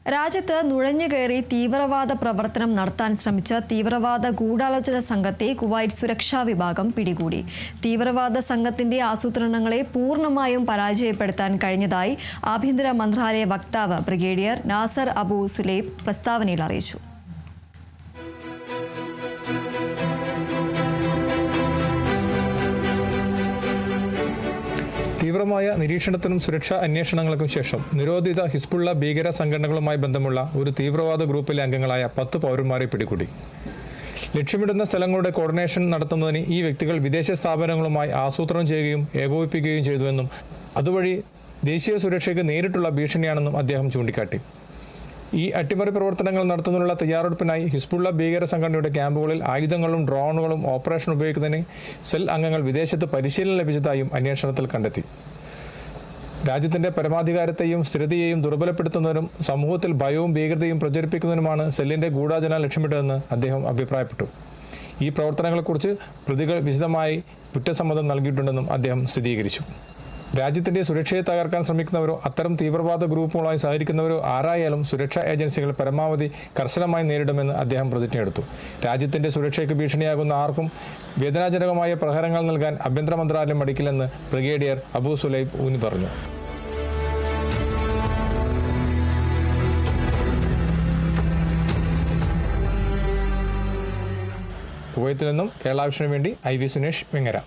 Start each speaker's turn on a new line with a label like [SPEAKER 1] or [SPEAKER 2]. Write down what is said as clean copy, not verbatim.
[SPEAKER 1] രാജ്യത്ത് നുഴഞ്ഞുകയറി തീവ്രവാദ പ്രവർത്തനം നടത്താൻ ശ്രമിച്ച തീവ്രവാദ ഗൂഢാലോചന സംഘത്തെ കുവൈറ്റ് സുരക്ഷാ വിഭാഗം പിടികൂടി. തീവ്രവാദ സംഘത്തിന്റെ ആസൂത്രണങ്ങളെ പൂർണ്ണമായും പരാജയപ്പെടുത്താൻ കഴിഞ്ഞതായി ആഭ്യന്തര മന്ത്രാലയ വക്താവ് ബ്രിഗേഡിയർ നാസർ അബു സുലൈബ് പ്രസ്താവനയിൽ അറിയിച്ചു.
[SPEAKER 2] തീവ്രമായ നിരീക്ഷണത്തിനും സുരക്ഷാ അന്വേഷണങ്ങൾക്കും ശേഷം നിരോധിത ഹിസ്ബുള്ള ഭീകര സംഘടനകളുമായി ബന്ധമുള്ള ഒരു തീവ്രവാദ ഗ്രൂപ്പിലെ അംഗങ്ങളായ 10 പൗരന്മാരെ പിടികൂടി. ലക്ഷ്യമിടുന്ന സ്ഥലങ്ങളുടെ കോർഡിനേഷൻ നടത്തുന്നതിന് ഈ വ്യക്തികൾ വിദേശ സ്ഥാപനങ്ങളുമായി ആസൂത്രണം ചെയ്യുകയും ഏകോപിപ്പിക്കുകയും ചെയ്തുവെന്നും അതുവഴി ദേശീയ സുരക്ഷയ്ക്ക് നേരിട്ടുള്ള ഭീഷണിയാണെന്നും അദ്ദേഹം ചൂണ്ടിക്കാട്ടി. ഈ അട്ടിമറി പ്രവർത്തനങ്ങൾ നടത്തുന്നതിനുള്ള തയ്യാറെടുപ്പിനായി ഹിസ്ബുള്ള ഭീകര സംഘടനയുടെ ക്യാമ്പുകളിൽ ആയുധങ്ങളും ഡ്രോണുകളും ഓപ്പറേഷൻ ഉപയോഗിക്കുന്നതിന് സെൽ അംഗങ്ങൾ വിദേശത്ത് പരിശീലനം ലഭിച്ചതായും അന്വേഷണത്തിൽ കണ്ടെത്തി. രാജ്യത്തിന്റെ പരമാധികാരത്തെയും സ്ഥിരതയെയും ദുർബലപ്പെടുത്തുന്നതിനും സമൂഹത്തിൽ ഭയവും ഭീകരതയും പ്രചരിപ്പിക്കുന്നതിനുമാണ് സെല്ലിന്റെ ഗൂഢാലോചന ലക്ഷ്യമിട്ടതെന്ന് അദ്ദേഹം അഭിപ്രായപ്പെട്ടു. ഈ പ്രവർത്തനങ്ങളെക്കുറിച്ച് പ്രതികൾ വിശദമായി കുറ്റസമ്മതം നൽകിയിട്ടുണ്ടെന്നും അദ്ദേഹം സ്ഥിരീകരിച്ചു. രാജ്യത്തിന്റെ സുരക്ഷയെ തകർക്കാൻ ശ്രമിക്കുന്നവരോ അത്തരം തീവ്രവാദ ഗ്രൂപ്പുകളുമായി സഹകരിക്കുന്നവരോ ആരായാലും സുരക്ഷാ ഏജൻസികൾ പരമാവധി കർശനമായി നേരിടുമെന്ന് അദ്ദേഹം പ്രതിജ്ഞയെടുത്തു. രാജ്യത്തിന്റെ സുരക്ഷയ്ക്ക് ഭീഷണിയാകുന്ന ആർക്കും വേദനാജനകമായ പ്രഹരങ്ങൾ നൽകാൻ ആഭ്യന്തര മന്ത്രാലയം മടിക്കില്ലെന്ന് ബ്രിഗേഡിയർ അബു സുലൈബ് ഊന്നി പറഞ്ഞു. കുവൈത്തിൽ നിന്നും കേരള വിഷനു വേണ്ടി IV സുനേഷ് വെങ്ങര.